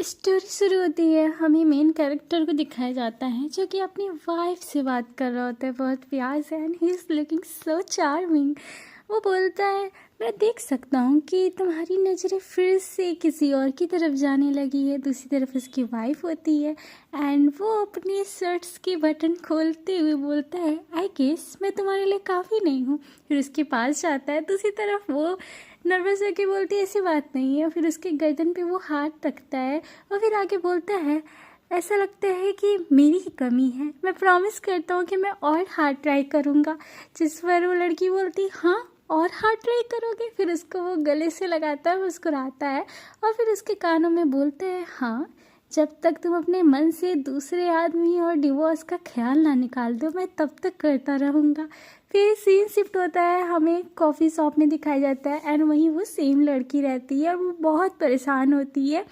Story शुरू होती है। हमें मेन कैरेक्टर को दिखाया जाता है जो कि अपनी वाइफ से बात कर रहा होता है बहुत प्यार से, and he is looking so charming. वो बोलता है, मैं देख सकता हूँ कि तुम्हारी नज़रें फिर से किसी और की तरफ जाने लगी है। दूसरी तरफ उसकी वाइफ होती है एंड वो अपने शर्ट्स के बटन खोलते हुए बोलता है, आई गेस मैं तुम्हारे लिए काफ़ी नहीं हूँ। फिर उसके पास जाता है। दूसरी तरफ वो नर्वस होकर बोलती है, ऐसी बात नहीं है। फिर उसके गर्दन पे वो हाथ रखता है और फिर आगे बोलता है, ऐसा लगता है कि मेरी ही कमी है, मैं प्रॉमिस करता हूँ कि मैं और हार्ड ट्राई करूँगा। जिस पर वो लड़की बोलती, हाँ और हार्ड ट्राई करोगे। फिर उसको वो गले से लगाता है, मुस्कुराता है और फिर उसके कानों में बोलता है, हाँ जब तक तुम अपने मन से दूसरे आदमी और डिवोर्स का ख्याल ना निकाल दो, मैं तब तक करता रहूँगा। फिर सीन शिफ्ट होता है, हमें कॉफ़ी शॉप में दिखाया जाता है एंड वहीं वो सेम लड़की रहती है और वो बहुत परेशान होती है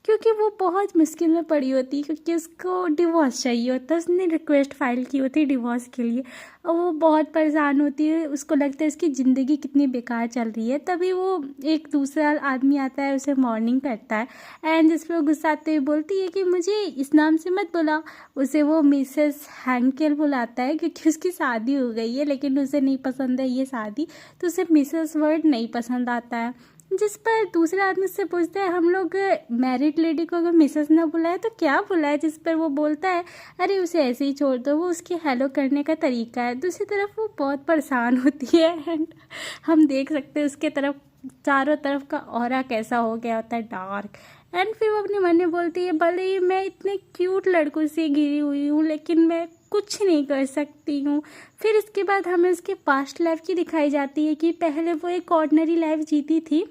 क्योंकि वो बहुत मुश्किल में पड़ी होती है क्योंकि उसको डिवोर्स चाहिए होता है। उसने रिक्वेस्ट फाइल की होती है डिवोर्स के लिए और वो बहुत परेशान होती है। उसको लगता है उसकी ज़िंदगी कितनी बेकार चल रही है। तभी वो एक दूसरा आदमी आता है, उसे मॉर्निंग करता है एंड जिस पर वो गुस्साते हुए बोलती है कि मुझे इस नाम से मत बुला। उसे वो मिसेस हैंकेल बुलाता है क्योंकि उसकी शादी हो गई है लेकिन उसे नहीं पसंद है ये शादी, तो उसे मिसेस वर्ड नहीं पसंद आता है। जिस पर दूसरा आदमी से पूछता है, हम लोग मैरिड लेडी को अगर मिसेस ना बुलाए तो क्या बुलाए। जिस पर वो बोलता है, अरे उसे ऐसे ही छोड़ दो, वो उसके हेलो करने का तरीका है। दूसरी तरफ वो बहुत परेशान होती है एंड हम देख सकते हैं उसके तरफ चारों तरफ का ऑरा कैसा हो गया होता है, डार्क। एंड फिर वो अपने मन में बोलती है, भले ही मैं इतने क्यूट लड़कों से घिरी हुई हूँ लेकिन मैं कुछ नहीं कर सकती हूँ। फिर इसके बाद हमें उसके पास्ट लाइफ की दिखाई जाती है कि पहले वो एक ऑर्डिनरी लाइफ जीती थी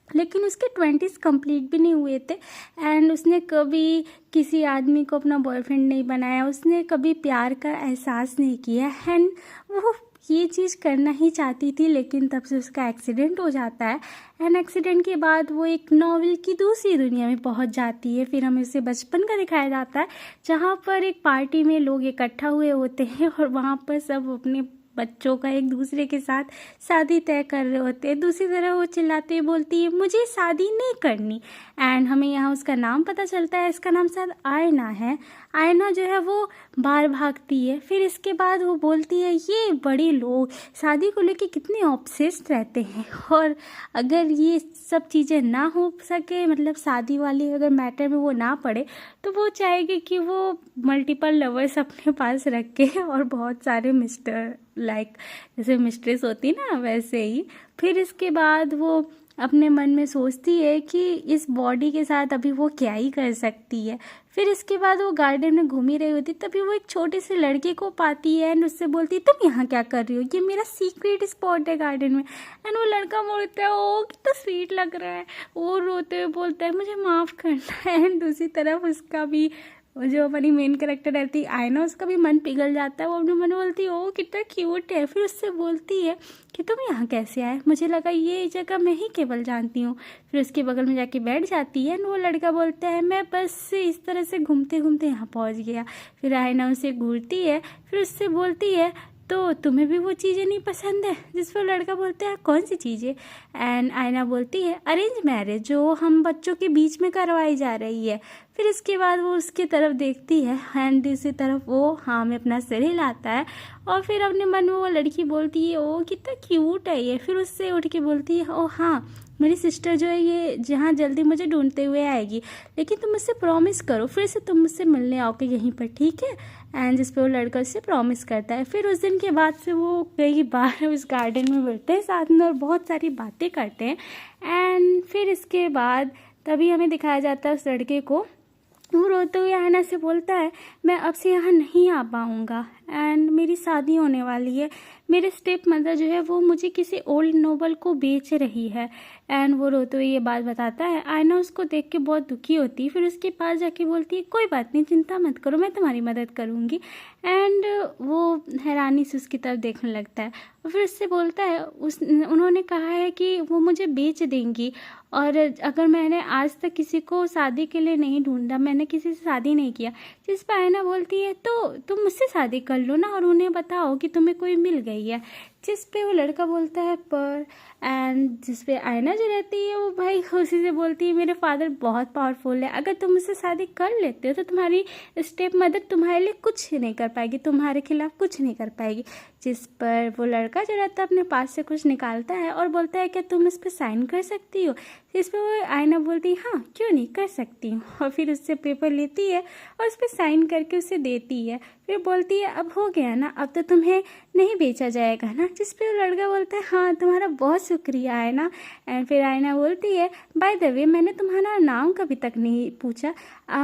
लेकिन उसके 20s कंप्लीट भी नहीं हुए थे एंड उसने कभी किसी आदमी को अपना बॉयफ्रेंड नहीं बनाया, उसने कभी प्यार का एहसास नहीं किया एंड वो ये चीज़ करना ही चाहती थी लेकिन तब से उसका एक्सीडेंट हो जाता है एंड एक्सीडेंट के बाद वो एक नॉवल की दूसरी दुनिया में पहुंच जाती है। फिर हमें उसे बचपन का दिखाया जाता है जहाँ पर एक पार्टी में लोग इकट्ठा हुए होते हैं और वहाँ पर सब अपने बच्चों का एक दूसरे के साथ शादी तय कर रहे होते हैं। दूसरी तरफ वो चिल्लाते बोलती है, मुझे शादी नहीं करनी एंड हमें यहाँ उसका नाम पता चलता है, इसका नाम शायद आयना है। आयना जो है वो बाहर भागती है। फिर इसके बाद वो बोलती है, ये बड़े लोग शादी को लेके कितने ऑब्सेस्ड रहते हैं और अगर ये सब चीज़ें ना हो सके, मतलब शादी वाली अगर मैटर में वो ना पड़े, तो वो चाहेगी कि वो मल्टीपल लवर्स अपने पास रखे और बहुत सारे मिस्टर लाइक जैसे मिस्ट्रेस होती ना वैसे ही। फिर इसके बाद वो अपने मन में सोचती है कि इस बॉडी के साथ अभी वो क्या ही कर सकती है। फिर इसके बाद वो गार्डन में घूम ही रही होती तभी वो एक छोटे से लड़के को पाती है एंड उससे बोलती है, तुम यहाँ क्या कर रही हो, ये मेरा सीक्रेट स्पॉट है गार्डन में। एंड वो लड़का बोलता है, ओ कितना स्वीट लग रहा है। वो रोते हुए बोलता है, मुझे माफ़ करना है। एंड दूसरी तरफ उसका भी जो हमारी मेन कैरेक्टर रहती है आयना, उसका भी मन पिघल जाता है। वो अपने मन में बोलती है, ओ कितना क्यूट है। फिर उससे बोलती है कि तुम यहाँ कैसे आए, मुझे लगा ये जगह मैं ही केवल जानती हूँ। फिर उसके बगल में जाके बैठ जाती है। वो लड़का बोलता है, मैं बस इस तरह से घूमते घूमते यहाँ पहुँच गया। फिर आयना उसे घूरती है, फिर उससे बोलती है, तो तुम्हें भी वो चीज़ें नहीं पसंद है। जिस पर लड़का बोलता है, कौन सी चीज़ें। एंड आयना बोलती है, अरेंज मैरिज जो हम बच्चों के बीच में करवाई जा रही है। फिर इसके बाद वो उसकी तरफ देखती है एंड दूसरी तरफ वो हाँ में अपना सिर हिलाता है और फिर अपने मन में वो लड़की बोलती है, ओ कितना क्यूट है ये। फिर उससे उठ के बोलती है, ओ हाँ मेरी सिस्टर जो है ये जहाँ जल्दी मुझे ढूंढते हुए आएगी, लेकिन तुम मुझसे प्रॉमिस करो फिर से तुम मुझसे मिलने आओगे यहीं पर, ठीक है। एंड जिस पे वो लड़का उससे प्रॉमिस करता है। फिर उस दिन के बाद से वो कई बार उस गार्डन में मिलते हैं साथ में और बहुत सारी बातें करते हैं। एंड फिर इसके बाद तभी हमें दिखाया जाता है उस लड़के को, वो रोते हुए आयना से बोलता है, मैं अब से यहाँ नहीं आ पाऊँगा एंड मेरी शादी होने वाली है। मेरे स्टेप मदर जो है वो मुझे किसी ओल्ड नोवेल को बेच रही है। एंड वो रोते हुए ये बात बताता है। आयना उसको देख के बहुत दुखी होती है। फिर उसके पास जाके बोलती है, कोई बात नहीं, चिंता मत करो, मैं तुम्हारी मदद करूँगी। एंड वो हैरानी से उसकी तरफ देखने लगता है और फिर उससे बोलता है, उन्होंने कहा है कि वो मुझे बेच देंगी और अगर मैंने आज तक किसी को शादी के लिए नहीं ढूंढा, मैंने किसी से शादी नहीं किया। जिस पर आयना बोलती है, तो तुम मुझसे शादी कर लो ना और उन्हें बताओ कि तुम्हें कोई मिल गई है। जिस पे वो लड़का बोलता है पर, एंड जिस पे आयना जो रहती है वो भाई खुशी से बोलती है मेरे फादर बहुत पावरफुल है, अगर तुम मुझसे शादी कर लेते हो तो तुम्हारी स्टेप मदर तुम्हारे लिए कुछ नहीं कर पाएगी, तुम्हारे खिलाफ कुछ नहीं कर पाएगी। जिस पर वो लड़का जो रहता है अपने पास से कुछ निकालता है और बोलता है क्या तुम इस पर साइन कर सकती हो। जिस पर वो आयना बोलती है हाँ क्यों नहीं, कर सकती हूँ, और फिर उससे पेपर लेती है और उस पर साइन करके उसे देती है। फिर बोलती है अब हो गया ना, अब तो तुम्हें नहीं बेचा जाएगा ना। जिस पे वो लड़का बोलता है हाँ तुम्हारा बहुत शुक्रिया आयना। एंड फिर आयना बोलती है बाय द वे मैंने तुम्हारा नाम कभी तक नहीं पूछा,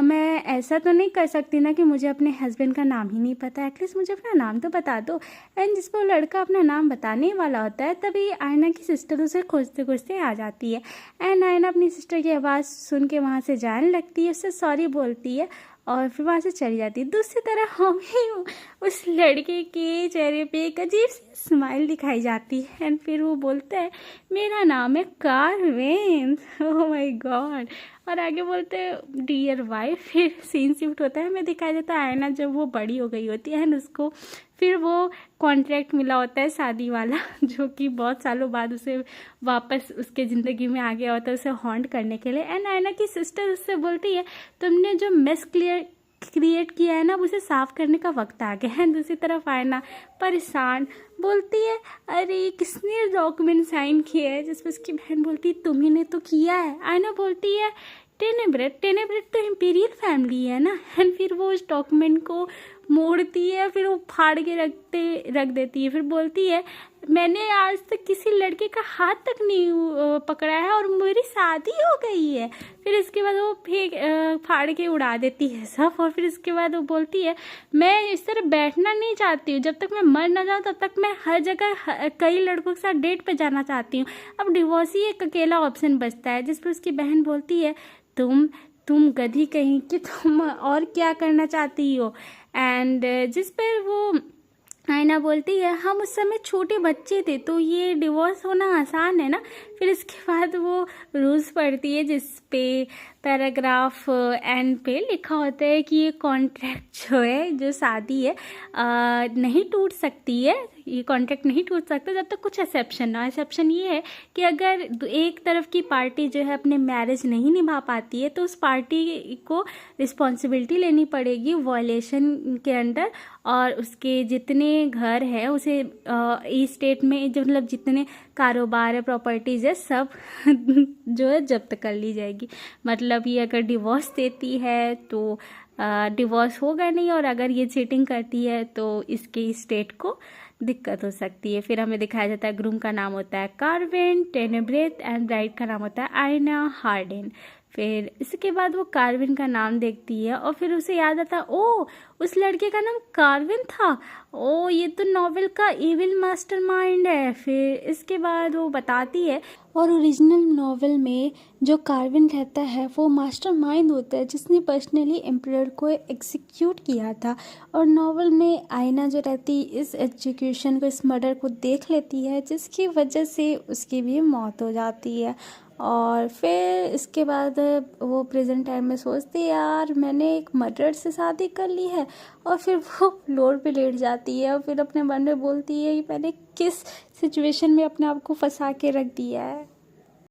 मैं ऐसा तो नहीं कर सकती ना कि मुझे अपने हस्बैंड का नाम ही नहीं पता, एटलीस्ट मुझे अपना नाम तो बता दो। एंड जिस पर वो लड़का अपना नाम बताने वाला होता है तभी आयना की सिस्टर उसे खोजते खोजते आ जाती है। एंड आयना अपनी सिस्टर की आवाज़ सुन के वहाँ से जाने लगती है, उससे सॉरी बोलती है और फिर वहाँ से चली जाती है। दूसरी तरफ हमें उस लड़के के चेहरे पे एक अजीब सी स्माइल दिखाई जाती है एंड फिर वो बोलता है मेरा नाम है कार्विन, ओह माय गॉड। और आगे बोलते हैं डियर वाइफ। फिर सीन शिफ्ट होता है, हमें दिखाई देता है आयना जब वो बड़ी हो गई होती है एंड उसको फिर वो कॉन्ट्रैक्ट मिला होता है शादी वाला, जो कि बहुत सालों बाद उसे वापस उसके ज़िंदगी में आ गया होता है उसे हॉन्ट करने के लिए। एंड आयना की सिस्टर उससे बोलती है तुमने जो मेस क्रिएट किया है ना उसे साफ करने का वक्त आ गया है। दूसरी तरफ आयना परेशान बोलती है अरे किसने डॉक्यूमेंट साइन किया है। जिस पर उसकी बहन बोलती है तुम्ही ने तो किया है। आयना बोलती है टेनेब्रेट तो इम्पीरियल फैमिली है ना। एंड फिर वो उस डॉक्यूमेंट को मोड़ती है, फिर वो फाड़ के रख देती है। फिर बोलती है मैंने आज तक किसी लड़के का हाथ तक नहीं पकड़ा है और मेरी शादी हो गई है। फिर इसके बाद वो फाड़ के उड़ा देती है सब। और फिर इसके बाद वो बोलती है मैं इस तरह बैठना नहीं चाहती हूँ, जब तक मैं मर ना जाऊँ तब तक मैं हर जगह कई लड़कों के साथ डेट पे जाना चाहती हूँ, अब डिवोर्स ही एक अकेला ऑप्शन बचता है। जिस पर उसकी बहन बोलती है तुम गधी कहीं कि तुम और क्या करना चाहती हो। एंड जिस पर वो आयना बोलती है हम उस समय छोटे बच्चे थे तो ये डिवोर्स होना आसान है ना। फिर इसके बाद वो रूल्स पढ़ती है जिस पे पैराग्राफ एंड पे लिखा होता है कि ये कॉन्ट्रैक्ट जो है जो शादी है नहीं टूट सकती है, ये कॉन्ट्रैक्ट नहीं टूट सकता जब तक कुछ एक्सेप्शन ना। एक्सेप्शन ये है कि अगर एक तरफ की पार्टी जो है अपने मैरिज नहीं निभा पाती है तो उस पार्टी को रिस्पॉन्सिबिलिटी लेनी पड़ेगी वॉयलेशन के अंडर, और उसके जितने घर है उसे इस स्टेट में जो मतलब जितने कारोबार है प्रॉपर्टीज़ है सब जो है जब्त कर ली जाएगी। मतलब ये अगर डिवोर्स देती है तो डिवोर्स होगा नहीं, और अगर ये चीटिंग करती है तो इसके स्टेट को दिक्कत हो सकती है। फिर हमें दिखाया जाता है ग्रूम का नाम होता है कार्विन टेनेब्रेट एंड ब्राइड का नाम होता है आयना हार्डेन। फिर इसके बाद वो कार्विन का नाम देखती है और फिर उसे याद आता है ओ उस लड़के का नाम कार्विन था, ओ ये तो नॉवेल का इविल मास्टरमाइंड है। फिर इसके बाद वो बताती है और ओरिजिनल नॉवेल में जो कार्विन रहता है वो मास्टरमाइंड होता है जिसने पर्सनली एम्परर को एग्जीक्यूट किया था, और नॉवेल में आयना जो रहती इस एग्जीक्यूशन को इस मर्डर को देख लेती है जिसकी वजह से उसकी भी मौत हो जाती है। और फिर इसके बाद वो प्रेजेंट टाइम में सोचती है यार मैंने एक मर्डर से शादी कर ली है, और फिर वो फ्लोर पे लेट जाती है और फिर अपने मन में बोलती है कि मैंने किस सिचुएशन में अपने आप को फंसा के रख दिया है।